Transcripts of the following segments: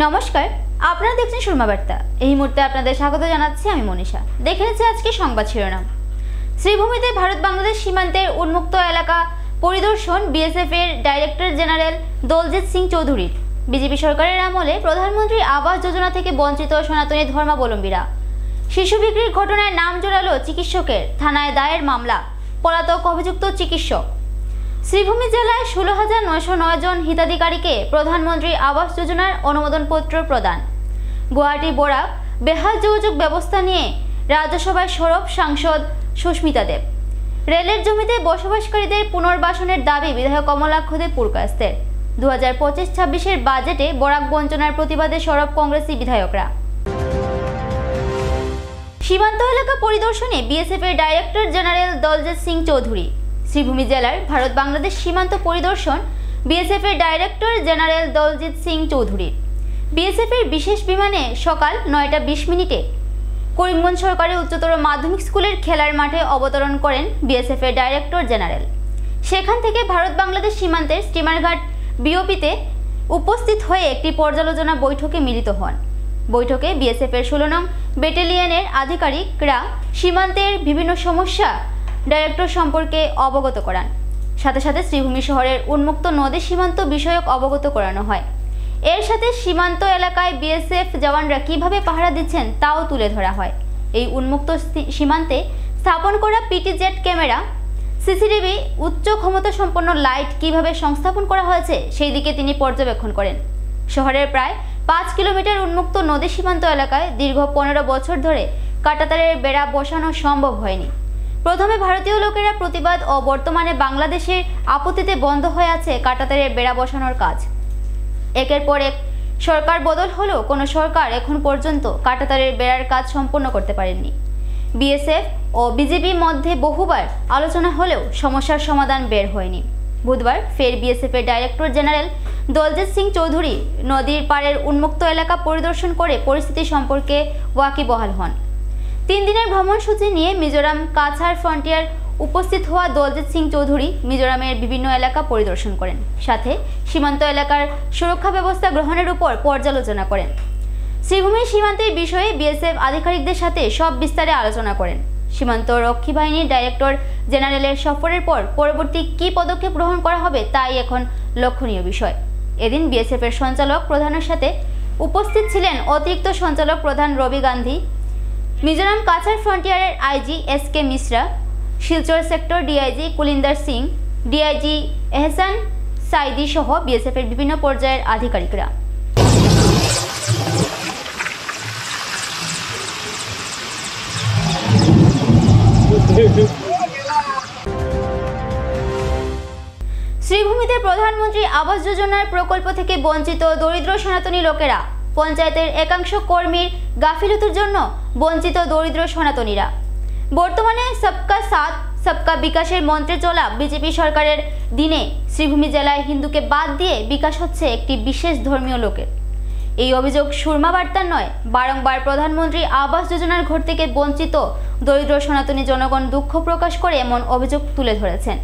নমস্কার, আপনারা দেখছেন সুরমা বার্তা। এই মুহূর্তে আপনাদের স্বাগত জানাচ্ছি আমি মনীষা। দেখে নিচ্ছি আজকে সংবাদ শিরোনাম। শ্রীভূমিতে ভারত বাংলাদেশ সীমান্তের উন্মুক্ত এলাকা পরিদর্শন বিএসএফ এর ডাইরেক্টর জেনারেল দলজিৎ সিং চৌধুরীর। বিজেপি সরকারের আমলে প্রধানমন্ত্রী আবাস যোজনা থেকে বঞ্চিত সনাতনী ধর্মাবলম্বীরা। শিশু বিক্রির ঘটনায় নাম জোড়ালো চিকিৎসকের, থানায় দায়ের মামলা, পলাতক অভিযুক্ত চিকিৎসক। শ্রীভূমি জেলায় 16,909 জন হিতাধিকারীকে প্রধানমন্ত্রী আবাস যোজনার অনুমোদনপত্র প্রদান। গুয়াহাটি বরাক বেহাল যোগাযোগ ব্যবস্থা নিয়ে রাজ্যসভায় সরব সাংসদ সুস্মিতা দেব। রেলের জমিতে বসবাসকারীদের পুনর্বাসনের দাবি বিধায়ক কমলাক্ষ দে পুরকাস্তের। 2025-26 বাজেটে বরাক বঞ্চনার প্রতিবাদে সরব কংগ্রেসী বিধায়করা। সীমান্ত এলাকা পরিদর্শনে বিএসএফ এর ডাইরেক্টর জেনারেল দলজিৎ সিং চৌধুরী। শ্রীভূমি জেলার ভারত বাংলাদেশ সীমান্ত পরিদর্শন বিএসএফ এর ডাইরেক্টর জেনারেল দলজিৎ সিং চৌধুরীর। বিএসএফ এর বিশেষ বিমানে সকাল 9:20 করিমগঞ্জ সরকারি উচ্চতর মাধ্যমিক স্কুলের খেলার মাঠে অবতরণ করেন বিএসএফ এর ডাইরেক্টর জেনারেল। সেখান থেকে ভারত বাংলাদেশ সীমান্তের স্টিমারঘাট বিওপিতে উপস্থিত হয়ে একটি পর্যালোচনা বৈঠকে মিলিত হন। বৈঠকে বিএসএফ এর 16 নং ব্যাটালিয়নের আধিকারিকরা সীমান্তের বিভিন্ন সমস্যা ডাইরেক্টর সম্পর্কে অবগত করান। সাথে সাথে শ্রীভূমি শহরের উন্মুক্ত নদী সীমান্ত বিষয়ক অবগত করানো হয়। এর সাথে সীমান্ত এলাকায় বিএসএফ জওয়ানরা কিভাবে পাহারা দিচ্ছেন তাও তুলে ধরা হয়। এই উন্মুক্ত সীমান্তে স্থাপন করা পিটিজেড ক্যামেরা, সিসিটিভি, উচ্চ ক্ষমতা সম্পন্ন লাইট কিভাবে সংস্থাপন করা হয়েছে সেই দিকে তিনি পর্যবেক্ষণ করেন। শহরের প্রায় 5 কিলোমিটার উন্মুক্ত নদী সীমান্ত এলাকায় দীর্ঘ 15 বছর ধরে কাঁটাতারের বেড়া বসানো সম্ভব হয়নি। প্রথমে ভারতীয় লোকেরা প্রতিবাদ ও বর্তমানে বাংলাদেশের আপত্তিতে বন্ধ হয়ে আছে কাঁটাতারের বেড়া বসানোর কাজ। একের পর এক সরকার বদল হলেও কোনো সরকার এখন পর্যন্ত কাঁটাতারের বেড়ার কাজ সম্পন্ন করতে পারেননি। বিএসএফ ও বিজেপির মধ্যে বহুবার আলোচনা হলেও সমস্যার সমাধান বের হয়নি। বুধবার ফের বিএসএফ এর ডাইরেক্টর জেনারেল দলজিৎ সিং চৌধুরী নদীর পাড়ের উন্মুক্ত এলাকা পরিদর্শন করে পরিস্থিতি সম্পর্কে ওয়াকিবহাল হন। 3 দিনের ভ্রমণসূচি নিয়ে মিজোরাম কাছাড় ফ্রন্টিয়ার উপস্থিত হওয়া দলজিৎ সিং চৌধুরী মিজোরামের বিভিন্ন এলাকা পরিদর্শন করেন, সাথে সীমান্ত এলাকার সুরক্ষা ব্যবস্থা গ্রহণের উপর পর্যালোচনা করেন। শ্রীভূমির সীমান্তের বিষয়ে বিএসএফ আধিকারিকদের সাথে সব বিস্তারে আলোচনা করেন। সীমান্ত রক্ষী বাহিনীর ডাইরেক্টর জেনারেলের সফরের পর পরবর্তী কী পদক্ষেপ গ্রহণ করা হবে তাই এখন লক্ষণীয় বিষয়। এদিন বিএসএফ এর সঞ্চালক প্রধানের সাথে উপস্থিত ছিলেন অতিরিক্ত সঞ্চালক প্রধান রবি গান্ধী, মিজোরাম কাছাড় ফ্রন্টিয়ারের IG SK Mishra, Silchar sector DIG Kulinder Singh, DIG Ehsan Saidi সহ বিএসএফ এর বিভিন্ন পর্যায়ের আধিকারিকরা। শ্রীভূমিতে প্রধানমন্ত্রী আবাস যোজনার প্রকল্প থেকে বঞ্চিত দরিদ্র সনাতনী লোকেরা। পঞ্চায়েতের একাংশ কর্মীর গাফিলতির জন্য বঞ্চিত দরিদ্র সনাতনীরা। বর্তমানে সবকা সাথ সবকা বিকাশের মন্ত্রে চলা বিজেপি সরকারের দিনে শ্রীভূমি জেলায় হিন্দুকে বাদ দিয়ে বিকাশ হচ্ছে একটি বিশেষ ধর্মীয় লোকের। এই অভিযোগ সুরমা বার্তার নয়, বারংবার প্রধানমন্ত্রী আবাস যোজনার ঘর থেকে বঞ্চিত দরিদ্র সনাতনী জনগণ দুঃখ প্রকাশ করে এমন অভিযোগ তুলে ধরেছেন।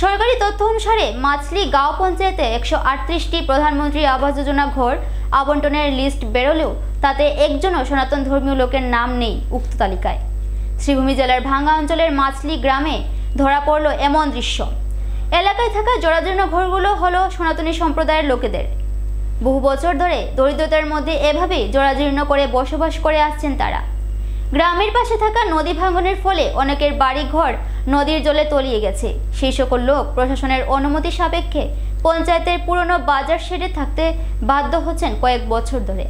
সরকারি তথ্য অনুসারে মাছলি গাঁও পঞ্চায়েতে 138টি প্রধানমন্ত্রী আবাস যোজনা ঘর আবন্টনের লিস্ট বেরোলেও তাতে একজনও সনাতন ধর্মীয় লোকের নাম নেই উক্ত তালিকায়। শ্রীভূমি জেলার ভাঙ্গা অঞ্চলের মাছলি গ্রামে ধরা পড়ল এমন দৃশ্য। এলাকায় থাকা জরাজীর্ণ ঘরগুলো হলো সনাতনী সম্প্রদায়ের লোকেদের। বহু বছর ধরে দরিদ্রতার মধ্যে এভাবেই জরাজীর্ণ করে বসবাস করে আসছেন তারা। গ্রামের পাশে থাকা নদী ভাঙনের ফলে অনেকের বাড়ি ঘর নদীর জলে তলিয়ে গেছে। সেই সকল লোক প্রশাসনের অনুমতি সাপেক্ষে পঞ্চায়েতের পুরনো বাজার শেডে থাকতে বাধ্য হচ্ছেন কয়েক বছর ধরে।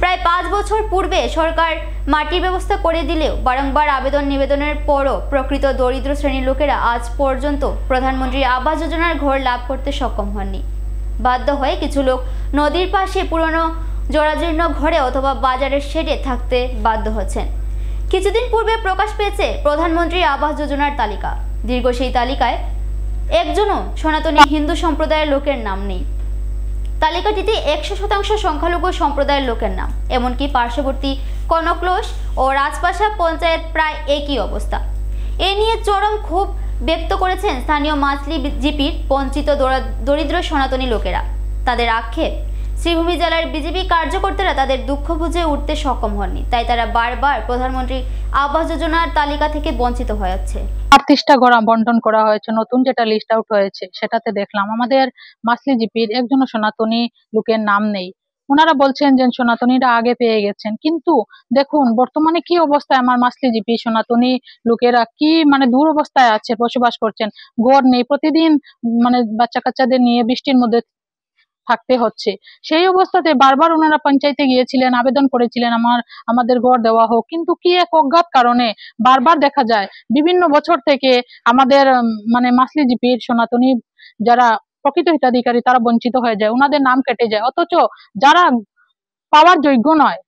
প্রায় 5 বছর পূর্বে সরকার মাটির ব্যবস্থা করে দিলেও বারংবার আবেদন নিবেদনের পরও প্রকৃত দরিদ্র শ্রেণীর লোকেরা আজ পর্যন্ত প্রধানমন্ত্রী আবাস যোজনার ঘর লাভ করতে সক্ষম হননি। বাধ্য হয়ে কিছু লোক নদীর পাশে পুরনো জরাজীর্ণ ঘরে অথবা বাজারের শেডে থাকতে বাধ্য হচ্ছেন। কিছুদিন পূর্বে প্রকাশ পেয়েছে প্রধানমন্ত্রী আবাস যোজনার তালিকা। দীর্ঘ সেই তালিকায় একজনও সনাতনী হিন্দু সম্প্রদায়ের লোকের নাম নেই। তালিকাটিতে 100% সংখ্যালঘু সম্প্রদায়ের লোকের নাম। এমনকি পার্শ্ববর্তী কনকলোস ও রাজপাশা পঞ্চায়েত প্রায় একই অবস্থা। এ নিয়ে চরম ক্ষোভ ব্যক্ত করেছেন স্থানীয় মাছলি জিপির বঞ্চিত দরিদ্র সনাতনী লোকেরা। তাদের আক্ষেপ, শ্রীভূমি জেলার বিজেপি কার্যকর্তারা তাদের দুঃখ বুঝে উঠতে সক্ষম হননি, তাই তারা বারবার প্রধানমন্ত্রী আবাস যোজনার তালিকা থেকে বঞ্চিত হয়ে যাচ্ছে। 38টা ঘর বন্টন করা হয়েছে। নতুন যেটা লিস্ট আউট হয়েছে সেটাতে দেখলাম আমাদের মাসলি জিপির একজন সনাতনী লোকের নাম নেই। ওনারা বলছেন যে সনাতনীরা আগে পেয়ে গেছেন, কিন্তু দেখুন বর্তমানে কি অবস্থায় আমার মাসলি জিপি সনাতনী লোকেরা কি দূর অবস্থায় আছে, বসবাস করছেন, ঘর নেই, প্রতিদিন বাচ্চা কাচ্চাদের নিয়ে বৃষ্টির মধ্যে থাকতে হচ্ছে। সেই অবস্থাতে বারবার ওনারা পঞ্চায়েতে গিয়েছিলেন, আবেদন করেছিলেন আমাদের ঘর দেওয়া হোক, কিন্তু কি এক অজ্ঞাত কারণে বারবার দেখা যায় বিভিন্ন বছর থেকে আমাদের মাসলি জিপির সনাতনী যারা প্রকৃত হিতাধিকারী তারা বঞ্চিত হয়ে যায়, ওনাদের নাম কেটে যায়, অথচ যারা পাওয়ার যোগ্য নয়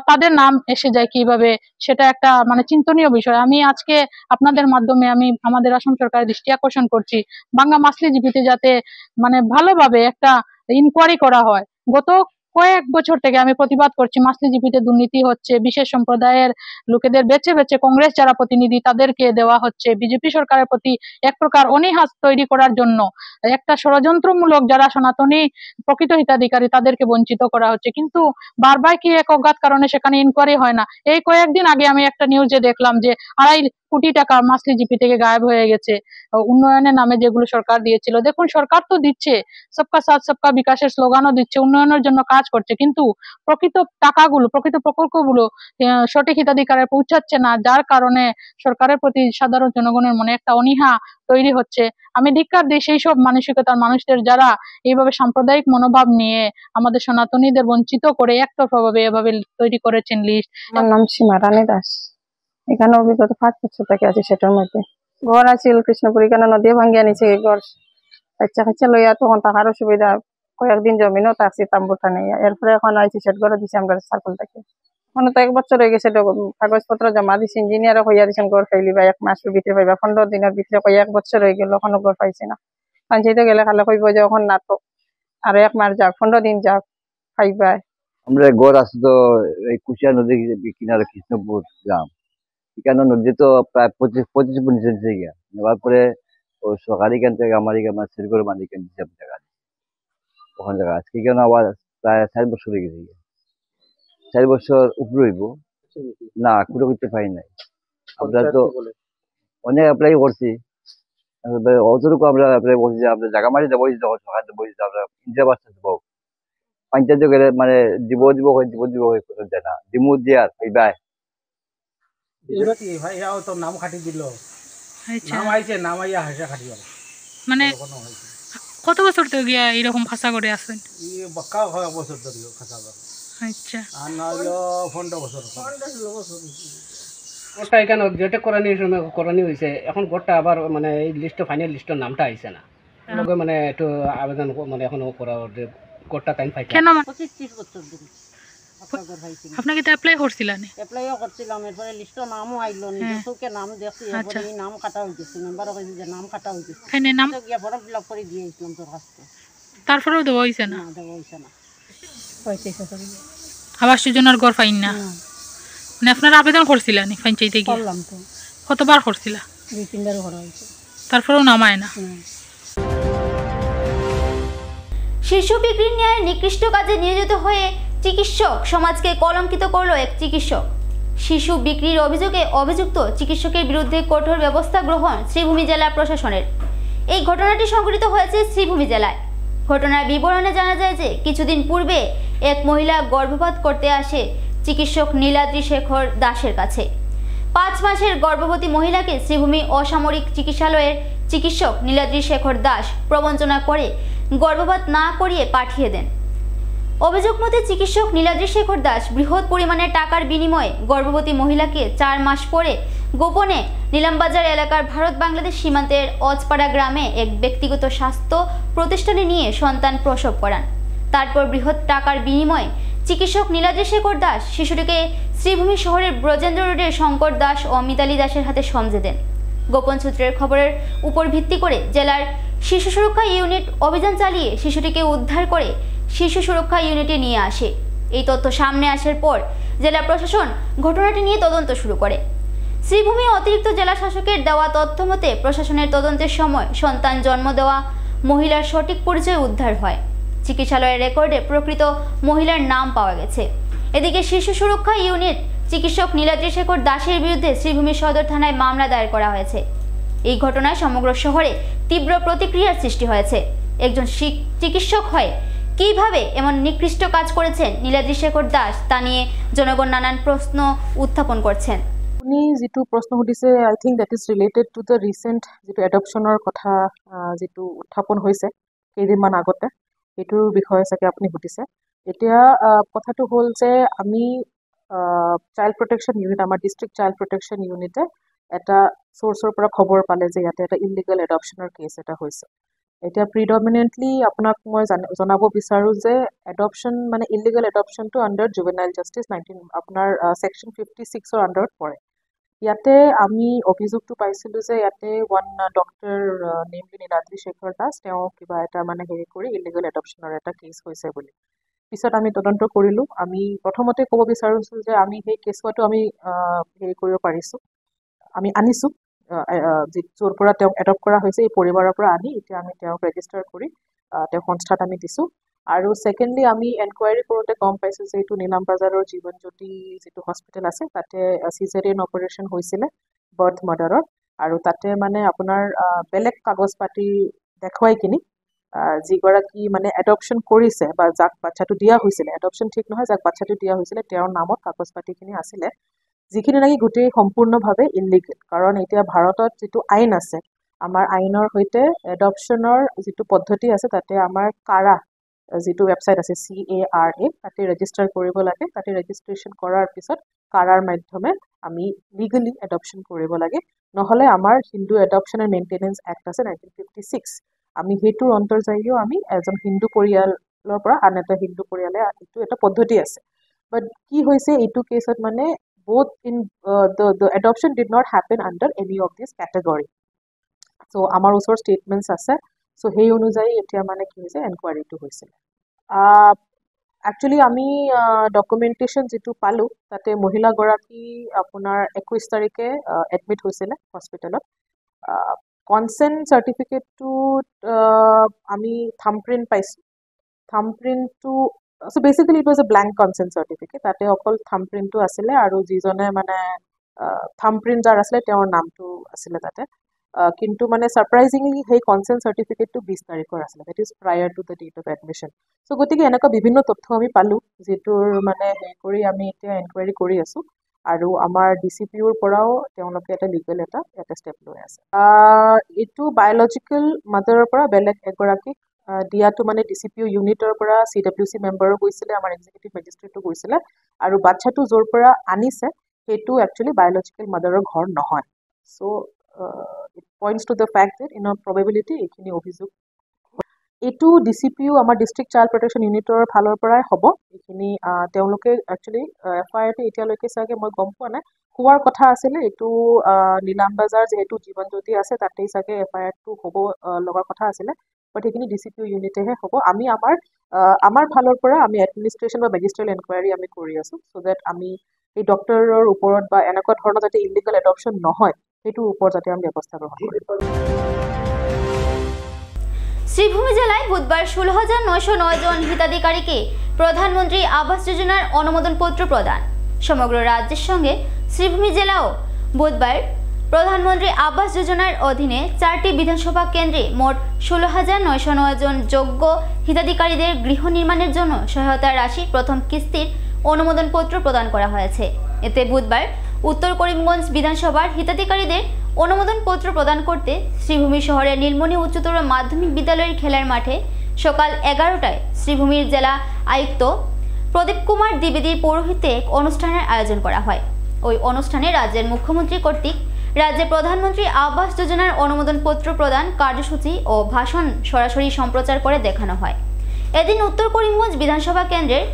তাদের নাম এসে যায় কিভাবে, সেটা একটা চিন্তনীয় বিষয়। আমি আজকে আপনাদের মাধ্যমে আমি আমাদের আসাম সরকারের দৃষ্টি আকর্ষণ করছি, বাংলা মাসলি জিপিতে যাতে ভালোভাবে একটা ইনকোয়ারি করা হয়। গত কয়েক বছর থেকে আমি প্রতিবাদ করছি, মাসলি জিপিতে দুর্নীতি হচ্ছে, বিশেষ সম্প্রদায়ের লোকেদের বেছে বেছে কংগ্রেস যারা প্রতিনিধি তাদেরকে দেওয়া হচ্ছে, বিজেপি সরকারের প্রতি এক প্রকার অনীহা তৈরি করার জন্য একটা ষড়যন্ত্রমূলক যারা সনাতনী প্রকৃত হিতাধিকারী তাদেরকে বঞ্চিত করা হচ্ছে, কিন্তু বারবার কি এক অজ্ঞাত কারণে সেখানে ইনকোয়ারি হয় না। এই কয়েকদিন আগে আমি একটা নিউজে দেখলাম যে 2.5 কোটি টাকা মাসলি জিপি থেকে গায়েব হয়ে গেছে উন্নয়নের নামে, যেগুলো সরকার দিয়েছিল। দেখুন সরকার তো দিচ্ছে, সবকা সাথ সবকা বিকাশের স্লোগানও দিচ্ছে, উন্নয়নের জন্য কাজ করছে, কিন্তু প্রকৃত টাকাগুলো প্রকৃত প্রকল্পগুলো সঠিক হিতাধিকারে পৌঁছাচ্ছে না, যার কারণে সরকারের প্রতি সাধারণ জনগণের মনে একটা অনীহা তৈরি হচ্ছে। আমি ধিক্কার দিই সেই সব মানসিকতার মানুষদের যারা এইভাবে সাম্প্রদায়িক মনোভাব নিয়ে আমাদের সনাতনীদের বঞ্চিত করে একতরফাভাবে এভাবে তৈরি করেছেন লিস্ট। আমার নাম সীমা রানী দাস। এখানে অভিজ্ঞতা 5 বছর থেকে আছি। সেটার মধ্যে ঘর আছিল কৃষ্ণপুর, এখানে নদী ভাঙ্গিয়া নিছে ঘর, বাচ্চা কাচ্চা লইয়া তখন টাকার অসুবিধা, কয়েকদিন জমিনও থাকছি তাম্বুটা নেই। এরপরে এখন আইছি সেট ঘরে দিছি আমরা সার্কল থেকে। মানে তো 1 বছর হয়ে গেছে, কাগজপত্র জমা দিছি, ইঞ্জিনিয়ারও হইয়া দিছেন ঘর ফাইলিবা 1 মাসের ভিতরে পাইবা, 15 দিনের ভিতরে কই 1 বছর হয়ে গেল এখনো ঘর পাইছি না। পঞ্চায়েতে গেলে খালে কইব যে এখন না তো আর 1 মাস যাক, 15 দিন যাক, পাইবা। আমরা ঘর আছে তো এই কুশিয়া নদী কিনারে কৃষ্ণপুর গ্রাম, এখানে নদী তো প্রায় 25 ফুট নিচে দিচ্ছে গিয়া নেওয়ার পরে ও সরকারি এখান থেকে আমার এখানে সেরি করে মালিক দিচ্ছে জায়গা, ওখানে জায়গা আজকে কেন আবার প্রায় 4 বছর হয়ে গেছে, 4 বছর উপরে হইব না, কুড়ো করতে পারি নাই। আমরা তো অনেক অ্যাপ্লাই করছি, অতটুকু আমরা অ্যাপ্লাই করছি যে আমরা জায়গা মারি দেবো, যখন সরকার দেবো আমরা ইন্দিরা আবাস দেবো, পঞ্চায়েত গেলে দিব দেয় না, দিমু দিয়ে আর পাইবাই তো নাম খাটি দিল, নাম আইছে, নাম আইয়া হাসা খাটি গেল। কত বছর তো গিয়া এরকম খাসা করে আছেন? বাক্কা বছর ধরে খাসা করে। আচ্ছা, আর না হলো 15 বছর। গোটা এখানে যেটা করানি হয়েছে, এখন গোটা আবার এই লিস্ট ফাইনাল লিস্টের নামটা আইছে না, একটু আবেদন এখনো করা গোটা টাইম পাই কেন? 25-30 বছর ধরে আপনাকে তো অ্যাপ্লাই করছিলেন? অ্যাপ্লাইও করছিলাম, এরপরে লিস্টে নামও আইলো, নিজেকে নাম দেখছি, এরপরে এই নাম কাটা হয়ে গেছে, মেম্বারও কইছে যে নাম কাটা হয়ে গেছে, ফাইনে নাম গিয়া ফর্ম ফিল আপ করে দিয়ে আসলাম তোর কাছে, তারপরেও দেওয়া হয়েছে না? দেওয়া হয়েছে না। আবাস যোজনার ঘর পাইন না? আপনারা আবেদন করছিলেন পঞ্চায়েতে গিয়ে? করলাম তো। কতবার করছিলা? 2-3 বার করা হয়েছে, তারপরেও নামায় না? শিশু বিক্রির ন্যায় নিকৃষ্ট কাজে নিয়োজিত হয়ে চিকিৎসক সমাজকে কলঙ্কিত করল এক চিকিৎসক। শিশু বিক্রির অভিযোগে অভিযুক্ত চিকিৎসকের বিরুদ্ধে কঠোর ব্যবস্থা গ্রহণ শ্রীভূমি জেলা প্রশাসনের। এই ঘটনাটি সংঘটিত হয়েছে শ্রীভূমি জেলায়। ঘটনার বিবরণে জানা যায় যে কিছুদিন পূর্বে এক মহিলা গর্ভপাত করতে আসে চিকিৎসক নীলাদ্রি শেখর দাসের কাছে। 5 মাসের গর্ভবতী মহিলাকে শ্রীভূমি অসামরিক চিকিৎসালয়ের চিকিৎসক নীলাদ্রি শেখর দাস প্রবঞ্চনা করে গর্ভপাত না করিয়ে পাঠিয়ে দেন। অভিযোগ মতে চিকিৎসক নীলাদ্রি শেখর দাস বৃহৎ পরিমাণে টাকার বিনিময়ে গর্ভবতী মহিলাকে 4 মাস পরে গোপনে নিলামবাজার এলাকার ভারত বাংলাদেশ সীমান্তের অজপাড়া গ্রামে এক ব্যক্তিগত স্বাস্থ্য প্রতিষ্ঠানে নিয়ে সন্তান প্রসব করান। তারপর বৃহৎ টাকার বিনিময়ে চিকিৎসক নীলাদ্রি শেখর দাস শিশুটিকে শ্রীভূমি শহরের ব্রজেন্দ্র রোডের শঙ্কর দাস ও মিতালি দাসের হাতে সমঝে দেন। গোপন সূত্রের খবরের উপর ভিত্তি করে জেলার শিশু সুরক্ষা ইউনিট অভিযান চালিয়ে শিশুটিকে উদ্ধার করে শিশু সুরক্ষা ইউনিটে নিয়ে আসে। এই তথ্য সামনে আসার পর জেলা প্রশাসন ঘটনাটি নিয়ে তদন্ত শুরু করে। শ্রীভূমি অতিরিক্ত জেলা শাসকের দেওয়া তথ্য মতে প্রশাসনের তদন্তের সময় সন্তান জন্ম দেওয়া মহিলার সঠিক পরিচয় উদ্ধার হয়। চিকিৎসালয়ের রেকর্ডে প্রকৃত মহিলার নাম পাওয়া গেছে। এদিকে শিশু সুরক্ষা ইউনিট চিকিৎসক নীলাদ্রি শেখর দাসের বিরুদ্ধে শ্রীভূমি সদর থানায় মামলা দায়ের করা হয়েছে। এই ঘটনায় সমগ্র শহরে তীব্র প্রতিক্রিয়ার সৃষ্টি হয়েছে। একজন চিকিৎসক হয়ে কিভাবে এমন নিকৃষ্ট কাজ করেছেন নীলাদ্রি শেখর দাস তা নিয়ে জনগণ নানান প্রশ্ন উত্থাপন করছেন। উনি যেটো প্ৰশ্ন সুধিছে I think that is related to the recent যেটো এডপশ্যনৰ কথা যেটো উত্থাপন হৈছে কেইদিনমান আগতে, এইটোৰ বিষয়ে চাগে আপুনি সুধিছে। এতিয়া কথাটো হ'ল যে আমি চাইল্ড প্ৰটেকশ্যন ইউনিট, আমাৰ ডিষ্ট্ৰিক্ট চাইল্ড প্ৰটেকশ্যন ইউনিটে এটা চ'ৰ্চৰ পৰা খবৰ পালে যে ইয়াতে এটা ইলিগেল এডপশ্যনৰ কেছ এটা হৈছে। এতিয়া প্ৰিডমিনেণ্টলি আপোনাক মই জনাব বিচাৰোঁ যে এডপশ্যন মানে ইলিগেল এডপশ্যনটো আণ্ডাৰ জুভেনাইল জাষ্টিছ 19 আপোনাৰ ছেকশ্যন 56ৰ আণ্ডাৰত পৰে। ইয়াতে আমি অভিযোগটো পাইছিলোঁ যে ইয়াতে one doctor namely Niladri Shekhar Das, তেওঁ কিবা এটা মানে হেৰি কৰি ইলিগেল এডপশ্যনৰ এটা কেছ হৈছে বুলি। পিছত আমি তদন্ত কৰিলোঁ। আমি প্ৰথমতে ক'ব বিচাৰিছোঁ যে আমি সেই কেছুৱাটো আমি হেৰি কৰিব পাৰিছোঁ, আমি আনিছোঁ, য'ৰ পৰা তেওঁক এডপ্ট কৰা হৈছে এই পৰিবাৰৰ পৰা আনি এতিয়া আমি তেওঁক ৰেজিষ্টাৰ কৰি তেওঁ সংস্থাত আমি দিছোঁ। আৰু ছেকেণ্ডলি আমি এনকুৱাৰী কৰোঁতে গম পাইছোঁ যে এইটো নীলাম বাজাৰৰ জীৱন জ্যোতি যিটো হস্পিটেল আছে তাতে চিজাৰিয়ান অপাৰেশ্যন হৈছিলে বাৰ্থ মাৰ্ডাৰৰ, আৰু তাতে মানে আপোনাৰ বেলেগ কাগজ পাতি দেখুৱাই কিনি যিগৰাকী মানে এডপশ্যন কৰিছে বা যাক বাচ্ছাটো দিয়া হৈছিলে, এডপশ্যন ঠিক নহয়, যাক বাচ্ছাটো দিয়া হৈছিলে তেওঁৰ নামত কাগজ পাতিখিনি আছিলে, যিখিনি নেকি গোটেই সম্পূৰ্ণভাৱে ইলিগেল। কাৰণ এতিয়া ভাৰতত যিটো আইন আছে, আমাৰ আইনৰ সৈতে এডপশ্যনৰ যিটো পদ্ধতি আছে তাতে আমাৰ কাৰা যিটো ৱেবছাইট আছে CARA, তাতে ৰেজিষ্টাৰ কৰিব লাগে। তাতে ৰেজিষ্ট্ৰেশ্যন কৰাৰ পিছত কাৰাৰ মাধ্যমে আমি লিগেলি এডপশ্যন কৰিব লাগে। নহ'লে আমাৰ Hindu adoption and maintenance act আছে 1956, আমি সেইটোৰ অন্তৰ্জায়ীও আমি এজন হিন্দু পৰিয়ালৰ পৰা আন এটা হিন্দু পৰিয়ালে এইটো এটা পদ্ধতি আছে। বাট কি হৈছে এইটো কেছত মানে both in the adoption did not happen under any of these category. So আমাৰ ওচৰ ষ্টেটমেণ্টছ আছে। চ' সেই অনুযায়ী এতিয়া মানে কি হৈছে এনকুৱাৰীটো হৈছিলে। একচুৱেলি আমি ডকুমেণ্টেশ্যন যিটো পালোঁ তাতে মহিলাগৰাকী আপোনাৰ 21 তাৰিখে এডমিট হৈছিলে হস্পিটেলত। কনচেণ্ট চাৰ্টিফিকেটটোত আমি থাম্বপ্ৰিণ্ট পাইছোঁ। থাম্বপ্ৰিণ্টটো চ' basically it was a blank consent certificate, তাতে অকল থাম্বপ্ৰিণ্টটো আছিলে আৰু যিজনে মানে থাম্বপ্ৰিণ্ট যাৰ আছিলে তেওঁৰ নামটো আছিলে তাতে। কিন্তু মানে ছাৰপ্ৰাইজিংলি সেই কনচেণ্ট চাৰ্টিফিকেটটো 20 তাৰিখৰ আছিলে, that is prior to the date of admission. So' গতিকে এনেকুৱা বিভিন্ন তথ্য আমি পালোঁ, যিটোৰ মানে হেৰি কৰি আমি এতিয়া এনকুৱাৰী কৰি আছোঁ। আৰু আমাৰ DCPOৰ পৰাও তেওঁলোকে এটা লিগেল এটা ষ্টেপ লৈ আছে। এইটো বায়'লজিকেল মাদাৰৰ পৰা বেলেগ এগৰাকীক দিয়াটো মানে DCPO ইউনিটৰ পৰা CWC মেম্বাৰো গৈছিলে, আমাৰ এক্সিকিউটিভ মেজিষ্ট্ৰেটো গৈছিলে, আৰু বাচ্ছাটো য'ৰ পৰা আনিছে সেইটো একচুৱেলি বায়'লজিকেল মাদাৰৰ ঘৰ নহয়। So' it points to the fact that in probability এইখিনি অভিযোগ এইটো DCPO আমাৰ ডিষ্ট্ৰিক্ট চাইল্ড প্ৰটেকশ্যন ইউনিটৰ ফালৰ পৰাই হ'ব। এইখিনি তেওঁলোকে একচুৱেলি FIRটো এতিয়ালৈকে চাগে মই গম পোৱা নাই, হোৱাৰ কথা আছিলে। এইটো নীলাম বাজাৰ যিহেতু জীৱন জ্যোতি আছে তাতেই চাগে FIRটো হ'ব লগাৰ কথা আছিলে, বাট সেইখিনি DCPO ইউনিটেহে হ'ব। আমি আমাৰ ফালৰ পৰা আমি এডমিনিষ্ট্ৰেশ্যন বা মেজিষ্ট্ৰিয়েল এনকুৱাৰী আমি কৰি আছোঁ, চ' ডেট আমি এই ডক্টৰৰ ওপৰত বা এনেকুৱা ধৰণৰ যাতে ইলিগেল এডপশ্যন নহয় সেইটোৰ ওপৰত যাতে আমি ব্যৱস্থা গ্ৰহণ কৰোঁ। শ্রীভূমি জেলায় বুধবার 16,909 জন হিতাধিকারীকে প্রধানমন্ত্রী আবাস যোজনার অনুমোদনপত্র প্রদান। সমগ্র রাজ্যের সঙ্গে শ্রীভূমি জেলাও বুধবার প্রধানমন্ত্রী আবাস যোজনার অধীনে 4টি বিধানসভা কেন্দ্রে মোট 16,909 জন যোগ্য হিতাধিকারীদের গৃহ নির্মাণের জন্য সহায়তা রাশি প্রথম কিস্তির অনুমোদনপত্র প্রদান করা হয়েছে। এতে বুধবার উত্তর করিমগঞ্জ বিধানসভার হিতাধিকারীদের অনুমোদনপত্র প্রদান করতে শ্রীভূমি শহরের নীলমণি উচ্চতর মাধ্যমিক বিদ্যালয়ের খেলার মাঠে সকাল 11টায় শ্রীভূমির জেলা আয়ুক্ত প্রদীপ কুমার দ্বিবেদীর পৌরোহিত্যে এক অনুষ্ঠানের আয়োজন করা হয়। ওই অনুষ্ঠানে রাজ্যের মুখ্যমন্ত্রী কর্তৃক রাজ্যে প্রধানমন্ত্রী আবাস যোজনার অনুমোদনপত্র প্রদান কার্যসূচি ও ভাষণ সরাসরি সম্প্রচার করে দেখানো হয়। এদিন উত্তর করিমগঞ্জ বিধানসভা কেন্দ্রের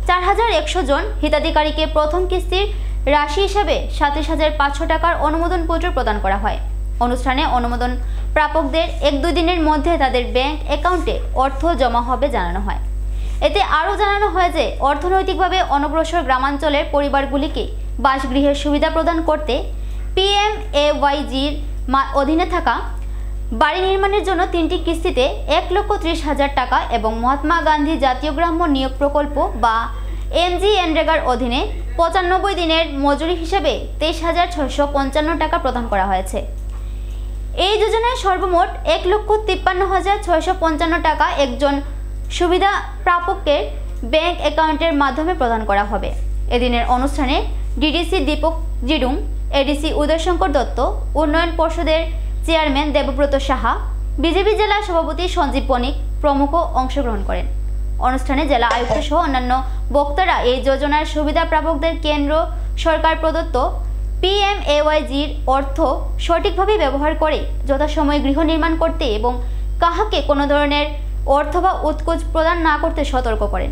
4,100 জন হিতাধিকারীকে প্রথম কিস্তির রাশি হিসাবে 27,500 টাকার অনুমোদনপত্র প্রদান করা হয়। অনুষ্ঠানে অনুমোদন প্রাপকদের 1-2 দিনের মধ্যে তাদের ব্যাংক অ্যাকাউন্টে অর্থ জমা হবে জানানো হয়। এতে আরও জানানো হয় যে অর্থনৈতিকভাবে অনগ্রসর গ্রামাঞ্চলের পরিবারগুলিকে বাসগৃহের সুবিধা প্রদান করতে PMAYGর অধীনে থাকা বাড়ি নির্মাণের জন্য 3টি কিস্তিতে 1,30,000 টাকা এবং মহাত্মা গান্ধী জাতীয় গ্রাম্য নিয়োগ প্রকল্প বা MGNREGAর অধীনে 95 দিনের মজুরি হিসেবে 23,655 টাকা প্রদান করা হয়েছে। এই যোজনায় সর্বমোট 1,53,655 টাকা একজন সুবিধা প্রাপকের ব্যাংক অ্যাকাউন্টের মাধ্যমে প্রদান করা হবে। এদিনের অনুষ্ঠানে ডিডিসি দীপক জিডুং, এডিসি উদয়শঙ্কর দত্ত, উন্নয়ন পর্ষদের চেয়ারম্যান দেবব্রত সাহা, বিজেপি জেলা সভাপতি সঞ্জীব বণিক প্রমুখ অংশগ্রহণ করেন। অনুষ্ঠানে জেলা আয়ুক্ত সহ অন্যান্য বক্তারা এই যোজনার সুবিধা প্রাপকদের কেন্দ্র সরকার প্রদত্ত PMAYGর অর্থ সঠিকভাবে ব্যবহার করে যথাসময়ে গৃহ নির্মাণ করতে এবং কাহাকে কোনো ধরনের অর্থ বা উৎকোচ প্রদান না করতে সতর্ক করেন।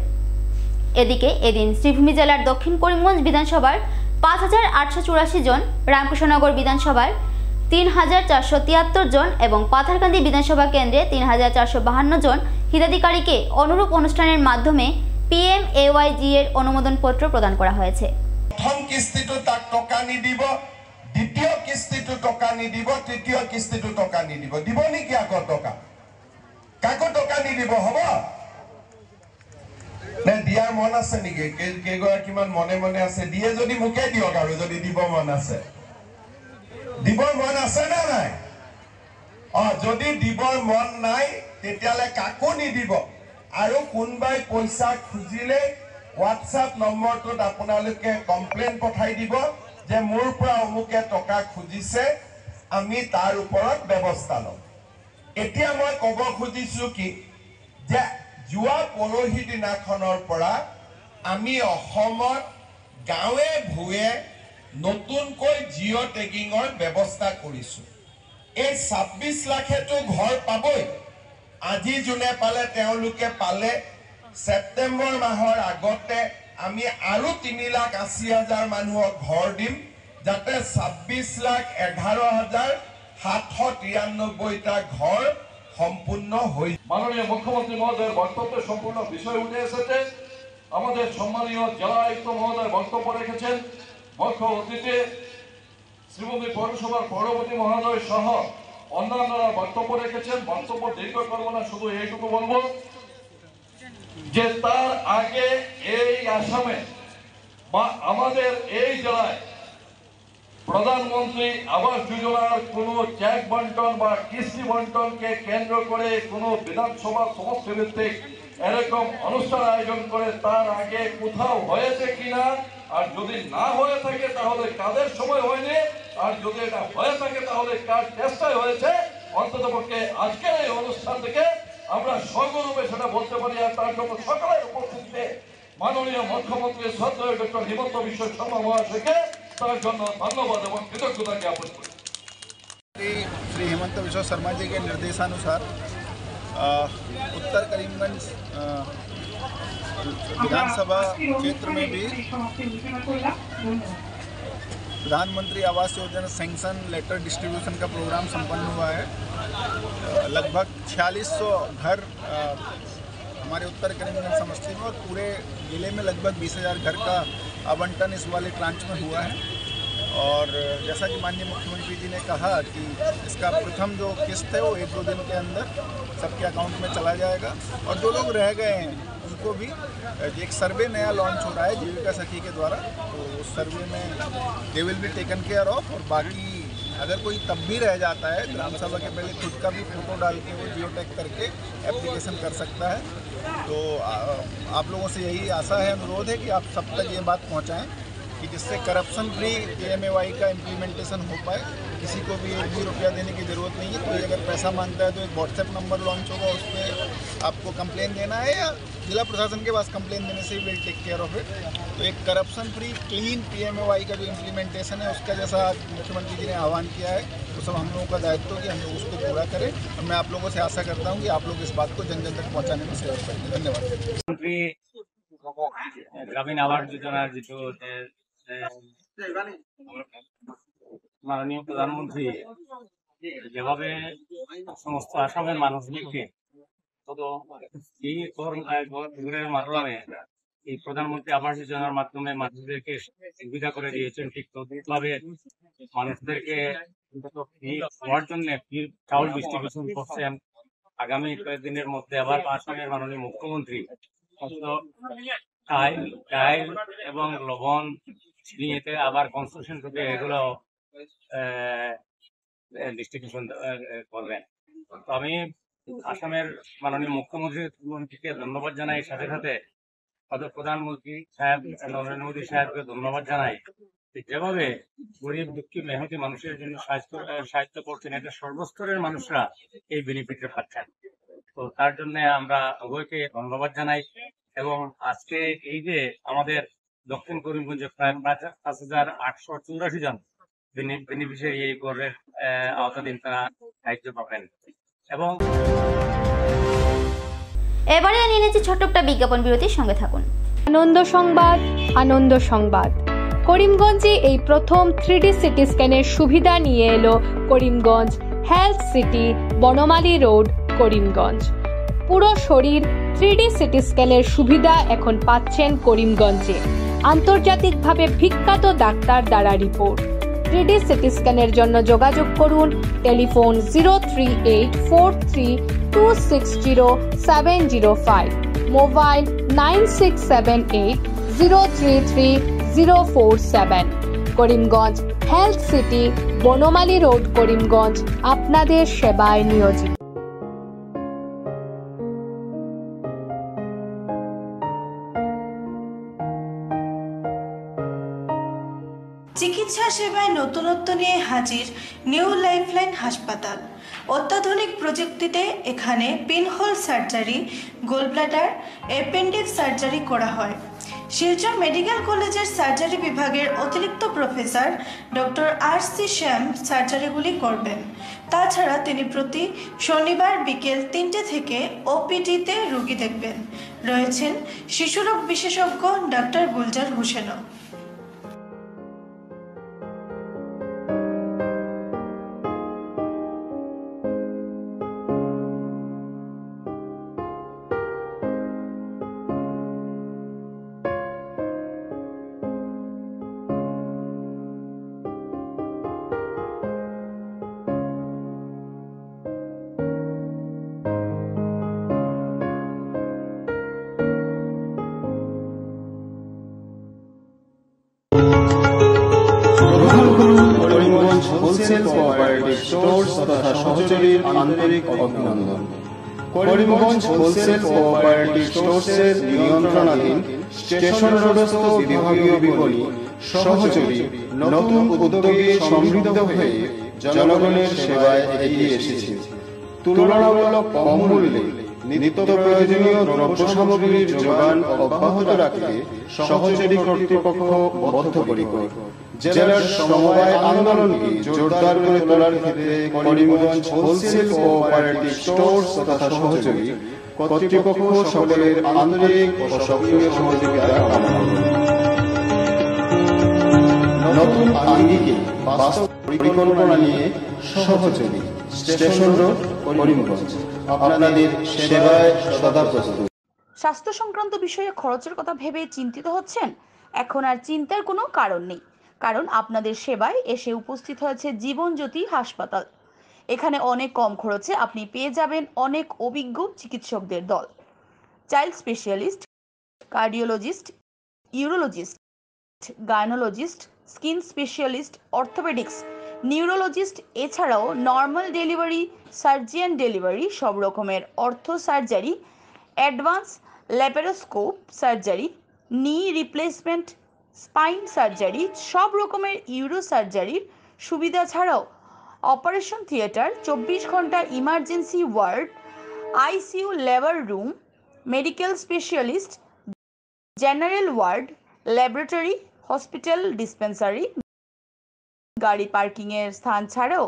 এদিকে এদিন শ্রীভূমি জেলার দক্ষিণ করিমগঞ্জ বিধানসভার 5,884 জন, রামকৃষ্ণনগর বিধানসভার 3,473 জন এবং পাথারকান্দি বিধানসভা কেন্দ্রে 3,452 জন হিতাধিকারীকে অনুরূপ অনুষ্ঠানের মাধ্যমে PMAYG এর অনুমোদন পত্র প্রদান করা হয়েছে। প্রথম কিস্তিটো তাক টকা নিদিব, দ্বিতীয় কিস্তিটো টকা নিদিব, তৃতীয় কিস্তিটো টকা নিদিব। দিব নেকি আকৌ টকা? কাকো টকা নিদিব, হ'ব নে? দিয়াৰ মন আছে নেকি? কেইগৰাকীমান মনে মনে আছে? দিয়ে যদি মোকে দিয়ক, আৰু যদি দিব মন আছে। দিবৰ মন আছে নে নাই? যদি দিবৰ মন নাই তেতিয়াহ'লে কাকো নিদিব। আৰু কোনোবাই পইচা খুজিলে হোৱাটছআপ নম্বৰটোত আপোনালোকে কমপ্লেইন পঠাই দিব যে মোৰ পৰা অমুকে টকা খুজিছে, আমি তাৰ ওপৰত ব্যৱস্থা ল'ম। এতিয়া মই ক'ব খুজিছো কি যে যোৱা পৰহি দিনাখনৰ পৰা আমি অসমত গাঁৱে ভূঞে নতুনকৈ জিঅ' টেগিঙৰ ব্যৱস্থা কৰিছো। এই 26 লাখেতো ঘৰ পাবই। আজি যোনে পালে তেওঁলোকে পালে। সেপ্টেম্বৰ মাহৰ আগতে আমি আৰু 3,80,000 মানুহক ঘৰ দিম, যাতে 26,11,793টা ঘর সম্পূর্ণ হয়ে। মাননীয় মুখ্যমন্ত্রী মহোদয়ের বক্তব্যে সম্পূর্ণ বিষয় উঠে এসেছে। আমাদের সম্মানীয় জেলা আয়ুক্ত মহোদয় বক্তব্য রেখেছেন। মুখ্য অতিথি শ্রীভূমি পৌরসভার পৌরপতি মহোদয় সহ অন্যান্যরা বক্তব্য রেখেছেন। বক্তব্য দীর্ঘ করবো না, শুধু এইটুকু বলবো যে তার আগে এই আসামে বা আমাদের এই জেলায় প্রধানমন্ত্রী আবাস যোজনার কোন চেক বন্টন বা কিস্তি বন্টনকে কেন্দ্র করে কোন বিধানসভা সমষ্টি ভিত্তিক এরকম অনুষ্ঠান আয়োজন করে তার আগে কোথাও হয়েছে কিনা, আর যদি না হয়ে থাকে তাহলে কাদের সময় হয়নি, আর যদি এটা হয়ে থাকে তাহলে কার চেষ্টায় হয়েছে, অন্ততপক্ষে আজকের এই অনুষ্ঠান থেকে আমরা সর্বরূপে সেটা বলতে পারি। আর তার জন্য সকলের উপস্থিতিতে মাননীয় মুখ্যমন্ত্রী শ্রদ্ধেয় ডক্টর হিমন্ত বিশ্ব শর্মা মহাশয়কে তার জন্য ধন্যবাদ এবং কৃতজ্ঞতা জ্ঞাপন করি। श्री हेमंत बिश्व शर्मा जी के निर्देशानुसार उत्तर करीमगंज विधानसभा क्षेत्र में भी प्रधानमंत्री Awas Yojana sanction letter distribution का प्रोग्राम संपन्न हुआ है। लगभग 4600 घर हमारे उत्तर करीमगंज समष्टि में और पूरे जिले में लगभग 20,000 घर का आवंटन इस वाले ट्रांच में हुआ है। और जैसा कि माननीय मुख्यमंत्री जी ने कहा कि इसका प्रथम जो किस्त है वो 1-2 दिन के अंदर सबके अकाउंट में चला जाएगा। और जो लोग रह गए हैं उनको भी एक सर्वे नया लॉन्च हो रहा है जीविका सखी के द्वारा, तो उस सर्वे में they will be taken care of. और बाकी अगर कोई तब भी रह जाता है, ग्राम सभा के पहले खुद का भी फोटो डाल के वो जियो टैग करके एप्लीकेशन कर सकता है। तो आप लोगों से यही आशा है, अनुरोध है कि आप सब तक ये बात पहुँचाएँ कि जिससे करप्शन फ्री PMAY का इम्प्लीमेंटेशन हो पाए। किसी को भी 1 भी रुपया देने की ज़रूरत नहीं है। कोई अगर पैसा मांगता है तो एक व्हाट्सएप नंबर लॉन्च होगा, उस पर आपको कंप्लेन देना है या जिला प्रशासन के पास कंप्लेन देने से ही will take care of it. तो एक करप्शन फ्री क्लीन PMAY का जो इम्प्लीमेंटेशन है उसका जैसा मुख्यमंत्री जी ने आह्वान किया है, वो सब हम लोगों का दायित्व कि हम लोग उसको पूरा करें। और मैं आप लोगों से आशा करता हूँ कि आप लोग इस बात को जन जन तक पहुँचाने में सहयोग करेंगे। धन्यवाद। ग्रामीण आवास योजनार जो माननीय प्रधानमंत्री যেভাবে সমস্ত আসামের মানুষদেরকে এই ঘরের মাধ্যমে এই প্রধানমন্ত্রী আবাস যোজনার মাধ্যমে মানুষদেরকে সুবিধা করে দিয়েছেন, ঠিক তদ্রুপভাবে মানুষদেরকে কিন্তু ফি হওয়ার জন্য ফির চাউল ডিস্ট্রিবিউশন করছেন। আগামী কয়েকদিনের মধ্যে আবার আসামের মাননীয় মুখ্যমন্ত্রী ডাইল এবং লবণ চিনিতে আবার কনস্ট্রাকশন থেকে এগুলো ডিস্ট্রিবিউশন করবেন। তো আমি আসামের মাননীয় মুখ্যমন্ত্রীকে ধন্যবাদ জানাই, সাথে সাথে প্রধানমন্ত্রী সাহেব নরেন্দ্র মোদী সাহেবকে ধন্যবাদ জানাই যেভাবে গরিব দুঃখী মেহনতি মানুষের জন্য সাহায্য করছেন। এটা সর্বস্তরের মানুষরা এই বেনিফিটটা পাচ্ছেন। তো তার জন্য আমরা উভয়কে ধন্যবাদ জানাই। এবং আজকে এই যে আমাদের দক্ষিণ করিমগঞ্জে প্রায় 5,884 জন বেনিফিশিয়ারি এই করের আওতাধীন তারা সাহায্য পাবেন। এবং এবারে নিয়ে নিচ্ছি ছোট্ট একটা বিজ্ঞাপন বিরতির সঙ্গে থাকুন। আনন্দ সংবাদ করিমগঞ্জে এই প্রথম 3D সিটি স্ক্যানের সুবিধা নিয়ে এলো Karimganj health city, Banmali road, Karimganj. পুরো শরীর 3D সিটি স্ক্যানের সুবিধা এখন পাচ্ছেন করিমগঞ্জে। আন্তর্জাতিকভাবে বিখ্যাত ডাক্তার দ্বারা রিপোর্ট। 3D সিটি স্ক্যানের জন্য যোগাযোগ করুন telephone 03843260705, mobile 9678033047। Karimganj health city, Banmali road, Karimganj আপনাদের সেবায় নিয়োজিত। চিকিৎসা সেবায় নতুনত্ব নিয়ে হাজির নিউ লাইফলাইন হাসপাতাল। অত্যাধুনিক প্রযুক্তিতে এখানে pinhole surgery, gallbladder, appendix surgery করা হয়। শিলচর মেডিকেল কলেজের সার্জারি বিভাগের অতিরিক্ত প্রফেসর ডক্টর RC শ্যাম সার্জারিগুলি করবেন। তাছাড়া তিনি প্রতি শনিবার বিকেল 3টে থেকে OPD-তে রোগী দেখবেন। রয়েছেন শিশুরোগ বিশেষজ্ঞ ডক্টর গুলজার হোসেনও। হোলসেল কোঅপারেটিভ স্টোর্স তথা সহযোগীর আন্তরিক অভিনন্দন। করিমগঞ্জ হোলসেল কোঅপারেটিভ স্টোর্সের নিয়ন্ত্রণাধীন স্টেশন রোডস্থ বিভাগীয় বিপণী সহযোগী নতুন উদ্যোগে সমৃদ্ধ হয়ে জনগণের সেবায় এগিয়ে এসেছে। তুলনামূলক কম মূল্যে নিত্য প্রয়োজনীয় দ্রব্য সামগ্রীর যোগান অব্যাহত রাখতে সহযোগী কর্তৃপক্ষ বদ্ধপরিকর। জেলার সমবায় আন্দোলনকে জোরদার করে তোলার ক্ষেত্রে করিমগঞ্জ হোলসেল কোঅপারেটিভ স্টোর্স তথা সহযোগী কর্তৃপক্ষ সকলের আন্তরিক ও সক্রিয় সহযোগিতা কামনা করে। নতুন আঙ্গিকে বাস্তব পরিকল্পনা নিয়ে সহযোগী স্টেশন রোড, করিমগঞ্জ আপনাদের সেবায় সদা প্রস্তুত। স্বাস্থ্য সংক্রান্ত বিষয়ে খরচের কথা ভেবে চিন্তিত হচ্ছেন? এখন আর চিন্তার কোনো কারণ নেই, কারণ আপনাদের সেবায় এসে উপস্থিত হয়েছে জীবনজ্যোতি হাসপাতাল। এখানে অনেক কম খরচে আপনি পেয়ে যাবেন অনেক অভিজ্ঞ চিকিৎসকদের দল। Child specialist, cardiologist, urologist, gynaecologist, skin specialist, orthopaedics, neurologist, এছাড়াও নর্মাল ডেলিভারি, সার্জিয়ান ডেলিভারি, সব রকমের ortho surgery, advance laparoscope surgery, knee replacement, spine surgery, সব রকমের ইউরো সার্জারির সুবিধা ছাড়াও অপারেশন থিয়েটার, 24 ঘন্টা emergency ward, ICU labour room, medical specialist, general ward, laboratory, hospital dispensary, গাড়ি পার্কিংয়ের স্থান ছাড়াও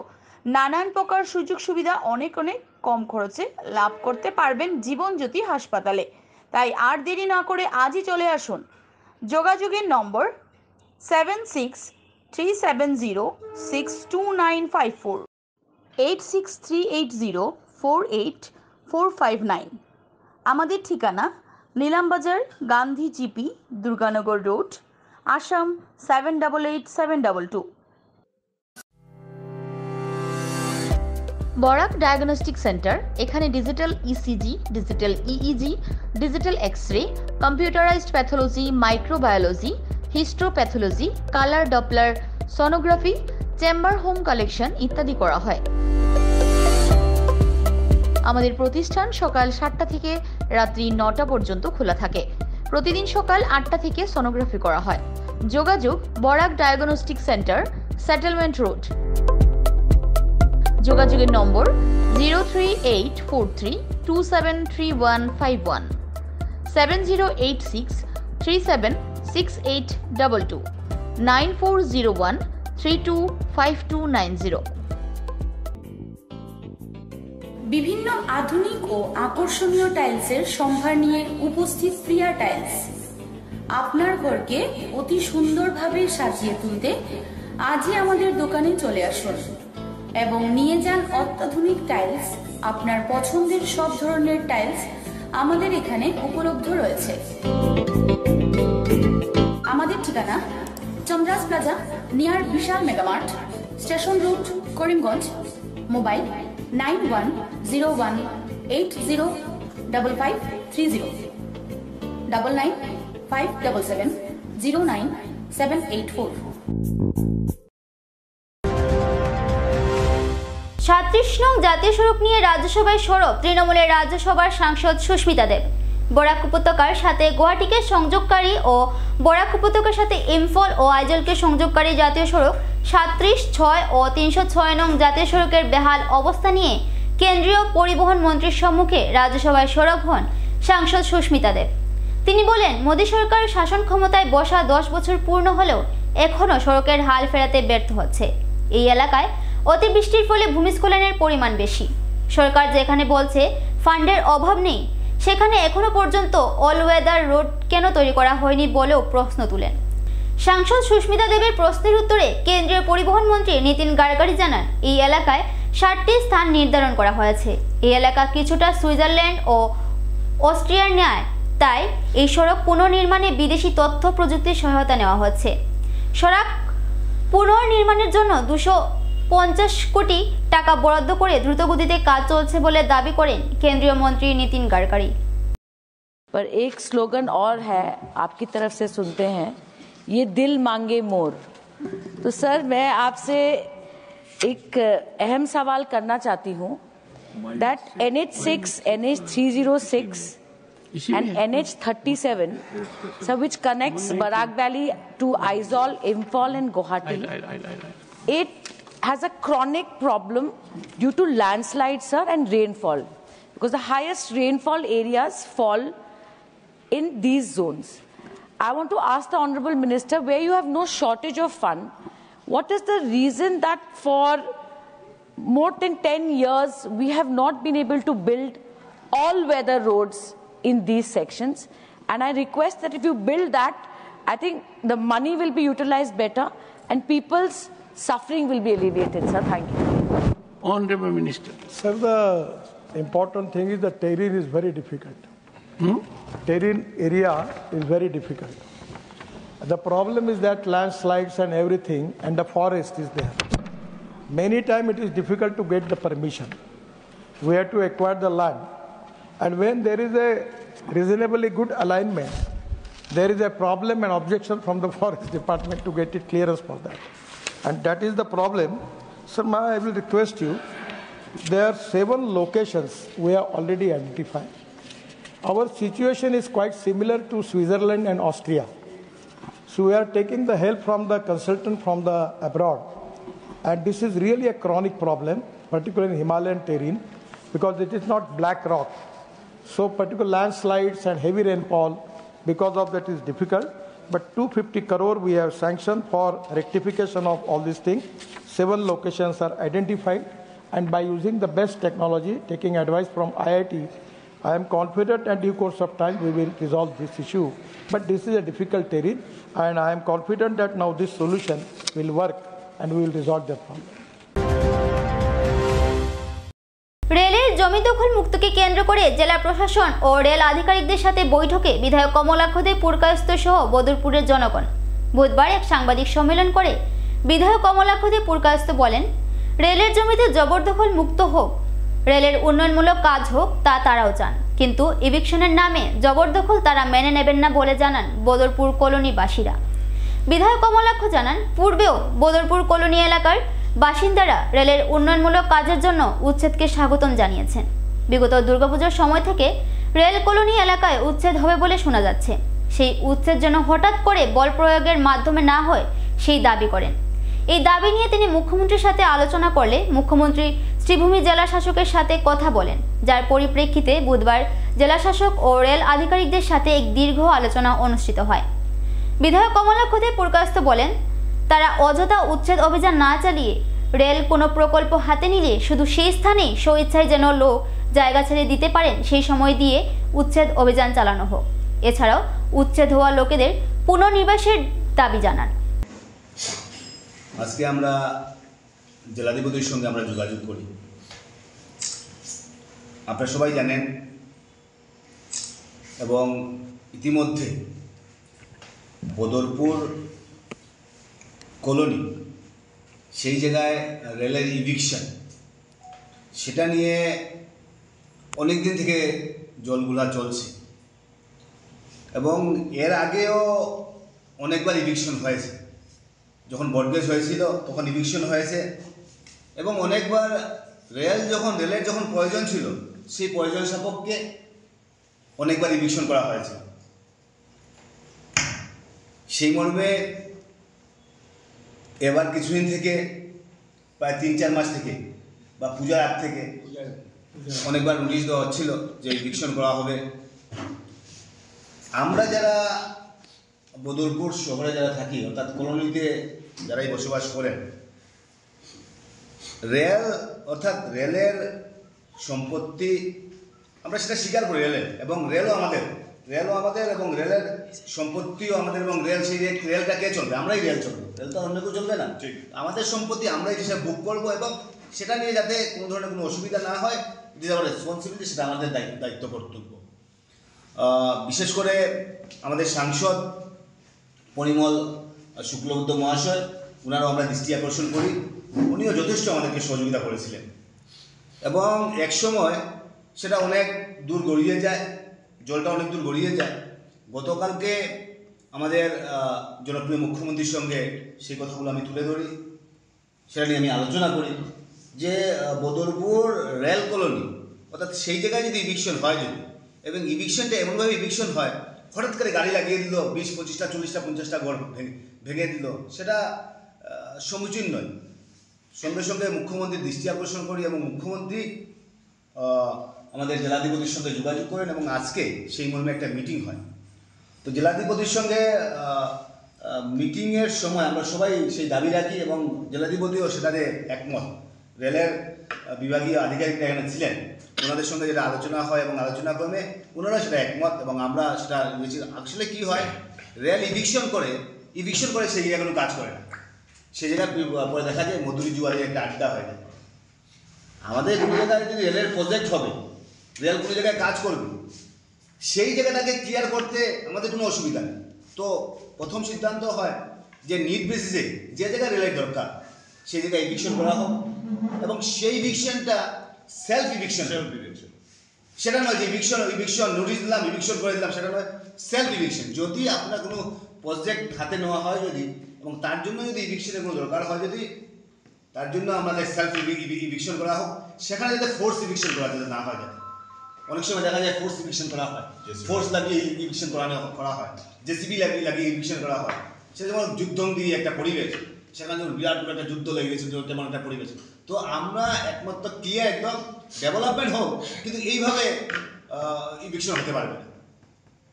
নানান প্রকার সুযোগ সুবিধা অনেক কম খরচে লাভ করতে পারবেন জীবনজ্যোতি হাসপাতালে। তাই আর দেরি না করে আজই চলে আসুন। যোগাযোগের নম্বর 7637062954, 8638048459। আমাদের ঠিকানা Nilambazar, Gandhi GP, Durganagar road, Assam 788722। Barak diagnostic centre, এখানে digital ECG, digital EEG, digital x-ray, computerised pathology, microbiology, histopathology, colour Doppler sonography, chamber home collection ইত্যাদি করা হয়। আমাদের প্রতিষ্ঠান সকাল 7টা থেকে রাত্রি 9টা পর্যন্ত খোলা থাকে। প্রতিদিন সকাল 8টা থেকে সোনোগ্রাফি করা হয়। যোগাযোগ Barak diagnostic centre, settlement road. যোগাযোগের নম্বর 03843273151, 7086376822, 9401325290। বিভিন্ন আধুনিক ও আকর্ষণীয় টাইলসের সম্ভার নিয়ে উপস্থিত প্রিয়া টাইলস। আপনার ঘরকে অতি সুন্দরভাবে সাজিয়ে তুলতে আজই আমাদের দোকানে চলে আসুন এবং নিয়ে যান অত্যাধুনিক টাইলস। আপনার পছন্দের সব ধরনের টাইলস আমাদের এখানে উপলব্ধ রয়েছে। আমাদের ঠিকানা Chandra's plaza, near Vishal Mega Mart, station road, Karimganj. Mobile 9101805530, 9957709784। 37 নং জাতীয় সড়ক নিয়ে রাজ্যসভায় সরব তৃণমূলের রাজ্যসভার সাংসদ সুস্মিতা দেব। বরাক উপত্যকার সাথে গুয়াহাটিকে সংযোগকারী ও বরাক উপত্যকার সাথে ইম্ফল ও আইজলকে সংযোগকারী জাতীয় সড়ক 37, 6 ও 306 নং জাতীয় সড়কের বেহাল অবস্থা নিয়ে কেন্দ্রীয় পরিবহন মন্ত্রীর সম্মুখে রাজ্যসভায় সরব হন সাংসদ সুস্মিতা দেব। তিনি বলেন, মোদী সরকারের শাসন ক্ষমতায় বসা 10 বছর পূর্ণ হলেও এখনও সড়কের হাল ফেরাতে ব্যর্থ হচ্ছে। এই এলাকায় অতিবৃষ্টির ফলে ভূমিস্খলনের পরিমাণ বেশি। সরকার যেখানে বলছে ফান্ডের অভাব নেই, সেখানে এখনো পর্যন্ত অল ওয়েদার রোড কেন তৈরি করা হয়নি বলেও প্রশ্ন তুলেন। সাংসদ সুস্মিতা দেবের প্রশ্নের উত্তরে কেন্দ্রীয় পরিবহন মন্ত্রী নীতিন গাডকারি জানান, এই এলাকায় 60টি স্থান নির্ধারণ করা হয়েছে। এই এলাকা কিছুটা সুইজারল্যান্ড ও অস্ট্রিয়ার ন্যায়, তাই এই সড়ক পুনর্নির্মাণে বিদেশি তথ্য প্রযুক্তির সহায়তা নেওয়া হচ্ছে। সড়ক পুনর্নির্মাণের জন্য 250 কোটি টাকা বরাদ্দ করে দ্রুতগতিতে কাজ চলছে বলে দাবি করেন কেন্দ্রীয় মন্ত্রী নীতিন গাডকারি। पर एक स्लोगन और है आपकी तरफ से सुनते हैं, ये दिल मांगे मोर। तो सर मैं आपसे एक अहम सवाल करना चाहती हूँ that NH6, NH306 and NH37, so which connects Barak Valley to Aizawl, Imphal and Guwahati, it has a chronic problem due to landslides, sir, and rainfall, because the highest rainfall areas fall in these zones. I want to ask the Honorable Minister, where you have no shortage of fund, what is the reason that for more than 10 years we have not been able to build all-weather roads in these sections? And I request that if you build that, I think the money will be utilized better and people's suffering will be alleviated, sir. Thank you. Honorable Minister. Sir, the important thing is that terrain is very difficult. Terrain area is very difficult. The problem is that landslides and everything and the forest is there. Many times it is difficult to get the permission. We have to acquire the land. And when there is a reasonably good alignment, there is a problem and objection from the forest department to get it clearance for that. And that is the problem. Sir, I will request you, there are 7 locations we have already identified. Our situation is quite similar to Switzerland and Austria. So we are taking the help from the consultant from the abroad. And this is really a chronic problem, particularly in Himalayan terrain, because it is not black rock. So particular landslides and heavy rainfall, because of that is difficult. But 250 crore we have sanctioned for rectification of all these things. 7 locations are identified, and by using the best technology, taking advice from IIT, I am confident in due course of time we will resolve this issue. But this is a difficult terrain, and I am confident that now this solution will work and we will resolve the problem. রেলের জমি দখল মুক্তকে কেন্দ্র করে জেলা প্রশাসন ও rail আধিকারিকদের সাথে বৈঠকে বিধায়ক কমলাক্ষ দে পুরকায়স্থ সহ বদরপুরের জনগণ। বুধবার এক সাংবাদিক সম্মেলন করে বিধায়ক কমলাক্ষ দে পুরকায়স্থ বলেন, রেলের জমিতে জবরদখল মুক্ত হোক, রেলের উন্নয়নমূলক কাজ হোক, তা তারাও চান, কিন্তু ইভিকশনের নামে জবরদখল তারা মেনে নেবেন না বলে জানান বদরপুর কলোনিবাসীরা। বিধায়ক কমলাক্ষ জানান, পূর্বেও বদরপুর কলোনি এলাকার বাসিন্দারা রেলের উন্নয়নমূলক কাজের জন্য উচ্ছেদকে স্বাগতম জানিয়েছেন। বিগত দুর্গাপূজার সময় থেকে রেল কলোনি এলাকায় উচ্ছেদ হবে বলে শোনা যাচ্ছে। সেই উচ্ছেদ যেন হঠাৎ করে বল প্রয়োগের মাধ্যমে না হয় সেই দাবি করেন। এই দাবি নিয়ে তিনি মুখ্যমন্ত্রীর সাথে আলোচনা করলে মুখ্যমন্ত্রী শ্রীভূমি জেলা শাসকের সাথে কথা বলেন, যার পরিপ্রেক্ষিতে বুধবার জেলা শাসক ও রেল আধিকারিকদের সাথে এক দীর্ঘ আলোচনা অনুষ্ঠিত হয়। বিধায়ক কমলাক্ষ দে পুরকায়স্থ বলেন, তারা অযথা উচ্ছেদ অভিযান না চালিয়ে রেল কোনো প্রকল্প হাতে নিলে শুধু সেই স্থানেই স্বইচ্ছায় যেন লোক জায়গা ছেড়ে দিতে পারেন সেই সময় দিয়ে উচ্ছেদ অভিযান চালানো হোক। এছাড়াও উচ্ছেদ হওয়া লোকেদের পুনর্নিবাসের দাবি জানান। আজকে আমরা জেলাধিপতির সঙ্গে আমরা যোগাযোগ করি। আপনারা সবাই জানেন এবং ইতিমধ্যে বদরপুর কলোনি সেই জায়গায় রেলের ইভিকশন, সেটা নিয়ে অনেক দিন থেকে জলগুলা চলছে এবং এর আগেও অনেকবার ইভিকশন হয়েছে। যখন বটগেজ হয়েছিল তখন ইভিকশন হয়েছে এবং অনেকবার রেলের যখন প্রয়োজন ছিল সেই প্রয়োজন সাপেক্ষে অনেকবার ইভিকশন করা হয়েছে। সেই মর্মে এবার কিছুদিন থেকে প্রায় 3-4 মাস থেকে বা পূজার আগ থেকে অনেকবার নোটিশ দেওয়া হচ্ছিল যে ইভিকশন করা হবে। আমরা যারা বদরপুর শহরে যারা থাকি, অর্থাৎ কলোনিতে যারাই বসবাস করেন, রেল অর্থাৎ রেলের সম্পত্তি আমরা সেটা স্বীকার করি, রেলও আমাদের এবং রেলের সম্পত্তিও আমাদের এবং রেলটা কে চলবে? আমরাই রেল চলবে, রেল তো অন্য কেউ চলবে না। আমাদের সম্পত্তি আমরাই হিসাবে বুক করবো এবং সেটা নিয়ে যাতে কোনো ধরনের কোনো অসুবিধা না হয়, যেটা আমার রেসপন্সিবিলিটি, সেটা আমাদের দায়িত্ব কর্তব্য। বিশেষ করে আমাদের সাংসদ পরিমল শুক্লবৈদ্য মহাশয়, ওনারও আমরা দৃষ্টি আকর্ষণ করি, উনিও যথেষ্ট আমাদেরকে সহযোগিতা করেছিলেন এবং একসময় সেটা অনেক দূর গড়িয়ে যায়, জলটা অনেক দূর গড়িয়ে যায়। গতকালকে আমাদের জনপ্রিয় মুখ্যমন্ত্রীর সঙ্গে সেই কথাগুলো আমি তুলে ধরি, সেটা নিয়ে আমি আলোচনা করি যে বদরপুর রেল কলোনি অর্থাৎ সেই জায়গায় যদি ইভিকশন হয়, যদি এবং ইভিকশনটা এমনভাবে ইভিকশন হয়, হঠাৎ করে গাড়ি লাগিয়ে দিল, 20, 25টা, 40টা, 50টা ঘর ভেঙে দিল, সেটা সমীচীন নয়। সঙ্গে সঙ্গে মুখ্যমন্ত্রীর দৃষ্টি আকর্ষণ করি এবং মুখ্যমন্ত্রী আমাদের জেলাধিপতির সঙ্গে যোগাযোগ করেন এবং আজকে সেই মর্মে একটা মিটিং হয়। তো জেলাধিপতির সঙ্গে মিটিংয়ের সময় আমরা সবাই সেই দাবি রাখি এবং জেলাধিপতিও সেটাতে একমত। রেলের বিভাগীয় আধিকারিকরা এখানে ছিলেন, ওনাদের সঙ্গে যেটা আলোচনা হয় এবং আলোচনা ক্রমে ওনারা সেটা একমত এবং আমরা সেটা আসলে কী হয়, রেল ইভিকশন করে সেই জায়গায় কোনো কাজ করে না, সেই জায়গায় পরে দেখা যায় মধুরী জুয়ারি একটা আড্ডা হয়ে যায়। আমাদের কোনো জায়গায় যদি রেলের প্রজেক্ট হবে, রেল কোনো জায়গায় কাজ করবে, সেই জায়গাটাকে ক্লিয়ার করতে আমাদের কোনো অসুবিধা নেই। তো প্রথম সিদ্ধান্ত হয় যে নিড বেসিসে যে জায়গায় রেলের দরকার সেই জায়গায় ইভিকশন করা হোক এবং সেই ইভিকশনটা সেলফ ইভিকশন, সেটা নয় যে ইভিকশন নোটিশ দিলাম, ইভিকশন করে দিলাম, সেটা নয়, সেলফ ইভিকশন। যদি আপনার কোনো প্রজেক্ট হাতে নেওয়া হয় যদি এবং তার জন্য যদি ইভিকশনের কোনো দরকার হয়, যদি তার জন্য আমাদের সেলফ ইভিকশন করা হোক, সেখানে যাতে ফোর্স ইভিকশন করা যাতে না হয়। যাতে অনেক সময় দেখা যায় ফোর্স ইভিকশন করা হয়, ফোর্স লাগিয়ে ইভিকশন করা হয়, জেসিবি লাগিয়ে ইভিকশন করা হয়। সে যেমন যুদ্ধঙ্গি একটা পরিবেশ, সেখানে যেমন বিরাট বড় একটা যুদ্ধ লেগে গেছে, তেমন একটা পরিবেশ। তো আমরা একমাত্র ক্লিয়ার একদম ডেভেলপমেন্ট হোক, কিন্তু এইভাবে ইভিকশন হতে পারবে না।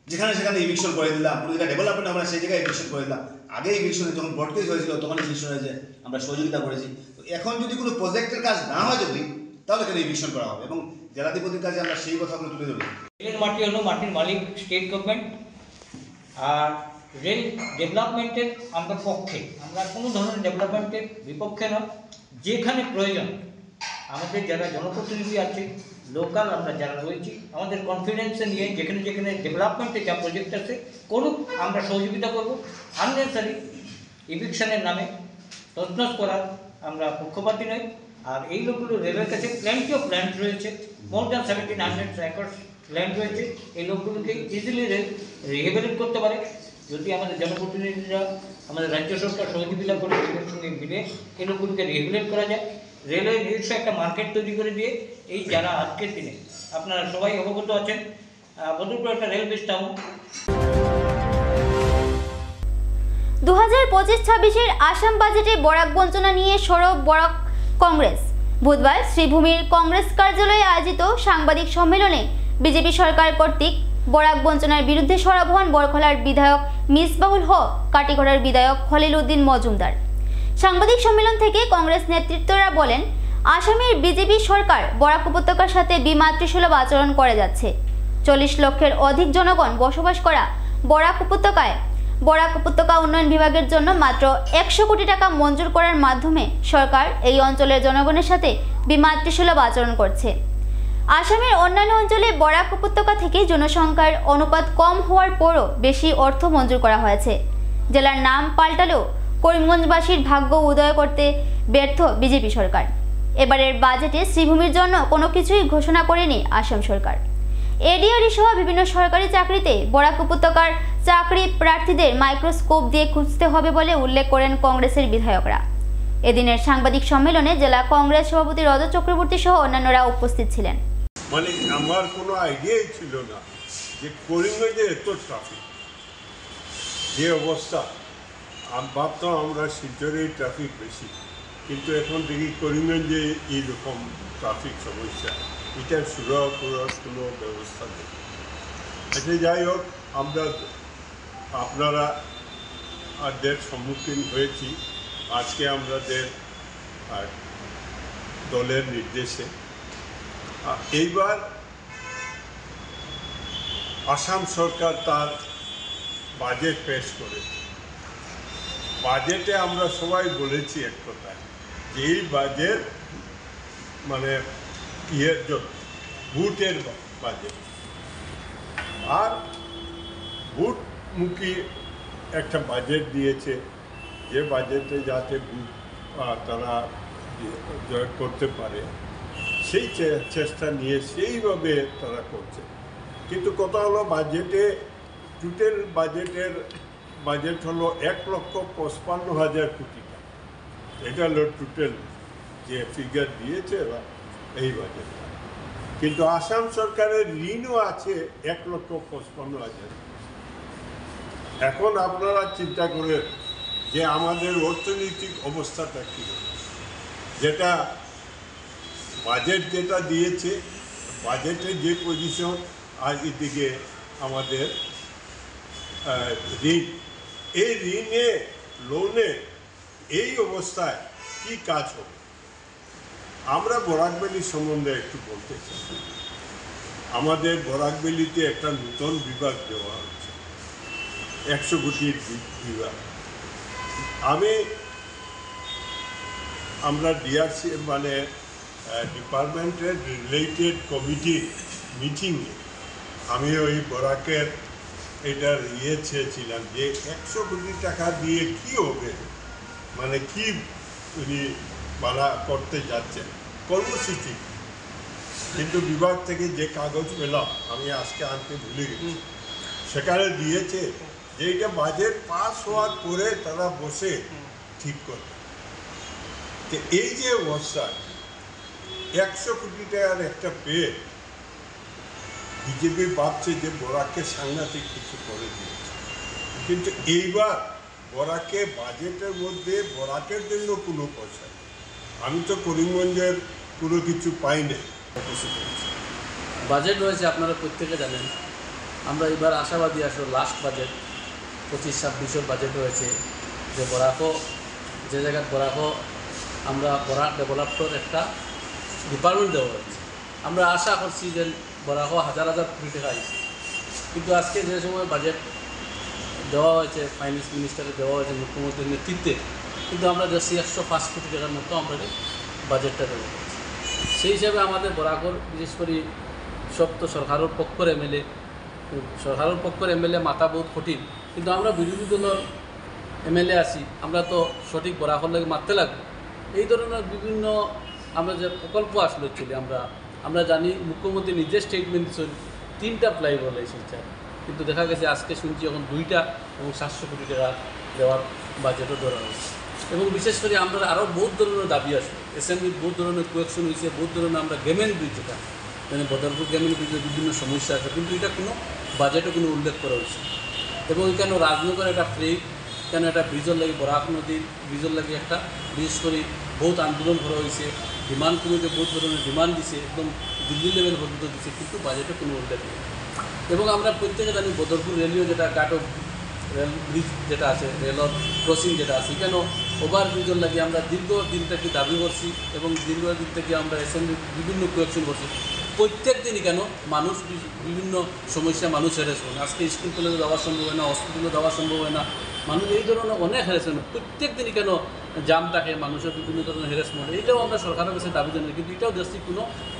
যেখানে সেখানে ইভিকশন করে দিলাম, কোনো জায়গায় ডেভেলপমেন্ট আমরা সেই জায়গায় ইভিকশন করে দিলাম। আগে ইভিকশনে যখন ব্রডকেজ হয়েছিল তখন ইভিকশন হয়েছে, আমরা সহযোগিতা করেছি। তো এখন যদি কোনো প্রজেক্টের কাজ না হয় যদি, তাহলে এখানে ইভিকশন করা হবে এবং জেলাধিপতির কাছে আমরা সেই কথাগুলো তুলে ধরি। রেলের মাটি হলো মাটির মালিক স্টেট গভর্নমেন্ট, আর রেল ডেভেলপমেন্টের আমরা পক্ষে, আমরা কোনো ধরনের ডেভেলপমেন্টের বিপক্ষে নয়। যেখানে প্রয়োজন আমাদের যারা জনপ্রতিনিধি আছে, লোকাল আমরা যারা রয়েছি, আমাদের কনফিডেন্সে নিয়ে যেখানে যেখানে ডেভেলপমেন্টে যা প্রজেক্ট আছে করুক, আমরা সহযোগিতা করব। আননেসারি ইভিকশনের নামে তছনছ করার আমরা পক্ষপাতী নই। আর এই লোকগুলো রেলের কাছে প্ল্যান্টি অফ ল্যান্ড রয়েছে, মোর দ্যান 1700 একর্স ল্যান্ড রয়েছে। এই লোকগুলোকে ইজিলি রিহেবিলিট করতে পারে যদি আমাদের জনপ্রতিনিধিরা, আমাদের রাজ্য সরকার সহযোগিতা করে রেলের সঙ্গে মিলে এই লোকগুলোকে রিহেবিলিট করা যায়। রেলের নিজস্ব একটা মার্কেট তৈরি করে দিয়ে এই যারা আজকের দিনে আপনারা সবাই অবগত আছেন বদরপুর একটা রেল বেস টাউন। 2025-26 আসাম বাজেটে বরাক বঞ্চনা নিয়ে সরব বরাক কংগ্রেস। বুধবার শ্রীভূমির কংগ্রেস কার্যালয়ে আয়োজিত সাংবাদিক সম্মেলনে বিজেপি সরকার কর্তৃক বরাক বঞ্চনার বিরুদ্ধে সরব হন বরখলার বিধায়ক মিসবাহুল হক, কাটিগড়ার বিধায়ক খলিল উদ্দিন মজুমদার। সাংবাদিক সম্মেলন থেকে কংগ্রেস নেতৃত্বরা বলেন, আসামের বিজেপি সরকার বরাক উপত্যকার সাথে বিমাতৃসুলভ আচরণ করে যাচ্ছে। 40 লক্ষের অধিক জনগণ বসবাস করা বরাক উপত্যকা উন্নয়ন বিভাগের জন্য মাত্র 100 কোটি টাকা মঞ্জুর করার মাধ্যমে সরকার এই অঞ্চলের জনগণের সাথে বিমাতৃসুলভ আচরণ করছে। আসামের অন্যান্য অঞ্চলে বরাক উপত্যকা থেকে জনসংখ্যার অনুপাত কম হওয়ার পরও বেশি অর্থ মঞ্জুর করা হয়েছে। জেলার নাম পাল্টালেও করিমগঞ্জবাসীর ভাগ্য উদয় করতে ব্যর্থ বিজেপি সরকার। এবারের বাজেটে শ্রীভূমির জন্য কোনো কিছুই ঘোষণা করেনি আসাম সরকার। এডিআরই সহ বিভিন্ন সরকারি চাকরিতে বরাক উপত্যকার চাকরি প্রার্থীদের মাইক্রোস্কোপ দিয়ে খুঁজতে হবে বলে উল্লেখ করেন কংগ্রেসের বিধায়করা। এদিনের সাংবাদিক সম্মেলনে জেলা কংগ্রেস সভাপতি রজত চক্রবর্তী সহ অন্যান্যরা উপস্থিত ছিলেন। মানে আমার কোনো আইডিয়াই ছিল না যে করিমগঞ্জে এত ট্রাফিক, যে অবস্থা। আমি ভাবতাম আমরা শিলচরে ট্রাফিক বেশি, কিন্তু এখন দেখি করিমগঞ্জে এইরকম ট্রাফিক সমস্যা, এটার সুরাহ করার কোনো ব্যবস্থা নেই। আচ্ছা, যাই হোক, আপনারা সম্মুখীন হয়েছি আজকে আমাদের দলের নির্দেশে। এইবার আসাম সরকার তার বাজেট পেশ করেছে। বাজেটে আমরা সবাই বলেছি এক কথায় যে এই বাজেট মানে ভোটের বাজেট, আর ভোটমুখী একটা বাজেট দিয়েছে, যে বাজেটে যাতে তারা জয় করতে পারে সেই চেষ্টা নিয়ে সেইভাবে তারা করছে। কিন্তু কথা হলো বাজেটে টোটাল বাজেট হলো 1,55,000 কোটি টাকা। এটা হলো টোটাল যে ফিগার দিয়েছে এই বাজেটটা। কিন্তু আসাম সরকারের ঋণও আছে 1,55,000। এখন আপনারা চিন্তা করে যে আমাদের অর্থনৈতিক অবস্থাটা কী, যেটা বাজেট যেটা দিয়েছে, বাজেটের যে পজিশন, আর এদিকে আমাদের ঋণ, এই ঋণে লোনে এই অবস্থায় কি কাজ হবে। আমরা বরাকভ্যালি সম্বন্ধে একটু বলতে চাই। আমাদের বরাকভ্যালিতে একটা নতুন বিভাগ দেওয়া হচ্ছে, 100 কোটির বিভাগ। আমরা ডিআরসি মানে ডিপার্টমেন্টের রিলেটেড কমিটির মিটিংয়ে আমি ওই বরাকের এটার চেয়েছিলাম যে 100 কোটি টাকা দিয়ে কি হবে, মানে কি উনি বাড়া করতে যাচ্ছেন কর্মসূচি। কিন্তু বিভাগ থেকে যে কাগজ পেলাম, আমি আজকে আনতে ভুলে গেছি, সেখানে দিয়েছে যে এটা বাজেট পাস হওয়ার পরে তারা বসে ঠিক করবে। তো এই যে অবস্থা, 100 কোটি টাকার একটা পেয়ে বিজেপি ভাবছে যে বরাককে সাংঘাতিক কিছু করে দিয়েছে। কিন্তু এইবার বরাকে বাজেটের মধ্যে বরাকের জন্য কোনো পয়সা নেই। আমি তো করিমগঞ্জের কোনো কিছু পাই না। বাজেট রয়েছে, আপনারা প্রত্যেকে জানেন। আমরা এবার আশাবাদী আসলে লাস্ট বাজেট 25-26 বাজেট রয়েছে, যে বরাকও যে জায়গায় বরাকও আমরা বরাক ডেভেলপমেন্টের একটা ডিপার্টমেন্ট দেওয়া হয়েছে। আমরা আশা করছি যে বরাকও হাজার কোটি টাকা আইছে। কিন্তু আজকে যে সময় বাজেট দেওয়া হয়েছে, ফাইন্যান্স মিনিস্টারকে দেওয়া হয়েছে মুখ্যমন্ত্রীর নেতৃত্বে, কিন্তু আমরা দেখছি 105 কোটি টাকার মতো আমরা বাজেটটা দেওয়া হয়েছে। সেই হিসাবে আমাদের বরাকর বিশেষ করে সব তো সরকারের পক্ষের এমএলএ মাথা বহুত কঠিন, কিন্তু আমরা বিরোধী দলের এমএলএ আছি, আমরা তো সঠিক বরাকর লাগে মারতে লাগবে। এই ধরনের বিভিন্ন আমরা যে প্রকল্প আসলো অ্যাকচুয়ালি আমরা জানি মুখ্যমন্ত্রী নিজে স্টেটমেন্ট দিচ্ছেন 3টা ফ্লাইওভার শিলচর, কিন্তু দেখা গেছে আজকে শুনছি এখন 2টা এবং 700 কোটি টাকা দেওয়ার বাজেটও ধরা হয়েছে। এবং বিশেষ করে আমরা আরও বহুত ধরনের দাবি আছে, অ্যাসেম্বলির বহুত ধরনের কোয়েকশন হয়েছে, বহুত ধরনের আমরা গেমেন ব্রিজ, যেটা মানে বদরপুর গেমেন ব্রিজের বিভিন্ন সমস্যা আছে, কিন্তু এটা কোনো বাজেটে কোনো উল্লেখ করা হয়েছে। এবং এখানে রাজনগর একটা ফ্রি কেন একটা ব্রিজের লাগে, বরাক নদীর ব্রিজের লাগে একটা বিশেষ করে বহুত আন্দোলন করা হয়েছে, ডিমান্ড কমিটি বহুত ধরনের ডিমান্ড দিছে, একদম দিল্লি লেভেল পর্যন্ত দিচ্ছে, কিন্তু বাজেটে কোনো উল্লেখ নেই। এবং আমরা প্রত্যেকে জানি বদরপুর রেলওয়ে যেটা ঘাটক রেল ব্রিজ যেটা আছে, রেলর ক্রসিং যেটা আছে, কেন ওভারব্রিজের লাগে আমরা দীর্ঘদিন থেকে দাবি করছি এবং দীর্ঘদিন থেকে আমরা অ্যাসেম্বলি বিভিন্ন কোয়েকশন করছি। প্রত্যেক দিনই কেন মানুষ বিভিন্ন সমস্যা মানুষ হ্যারাসমেন্ট, আজকে স্কুল কলেজে যাওয়া সম্ভব হয় না, হসপিটালে যাওয়া সম্ভব হয় না, মানুষ এই ধরনের অনেক হ্যারাসমেন্ট, প্রত্যেক দিনই কেন জাম থাকে, মানুষের বিভিন্ন ধরনের হ্যারাসমেন্ট, এইটাও আমরা সরকারের কাছে দাবি জানাই। কিন্তু এটাও দেখছি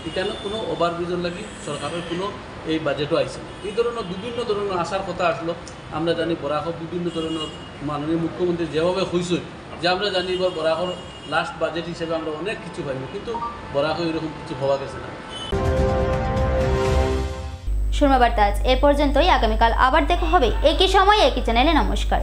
এখানে কোনো ওভারব্রিজের লাগি সরকারের কোনো এই বাজেটও আইছে না। এই ধরনের বিভিন্ন ধরনের আসার কথা আসলো। আমরা জানি বরাকর বিভিন্ন ধরনের মাননীয় মুখ্যমন্ত্রী যেভাবে হয়েছে, যে আমরা জানি এবার বরাকর লাস্ট বাজেট হিসেবে আমরা অনেক কিছু পাইব, কিন্তু বরাকর এরকম কিছু হওয়া গেছে না। শর্মা বার্তা আজ এ পর্যন্তই। আগামীকাল আবার দেখা হবে একই সময় একই চ্যানেলে। নমস্কার।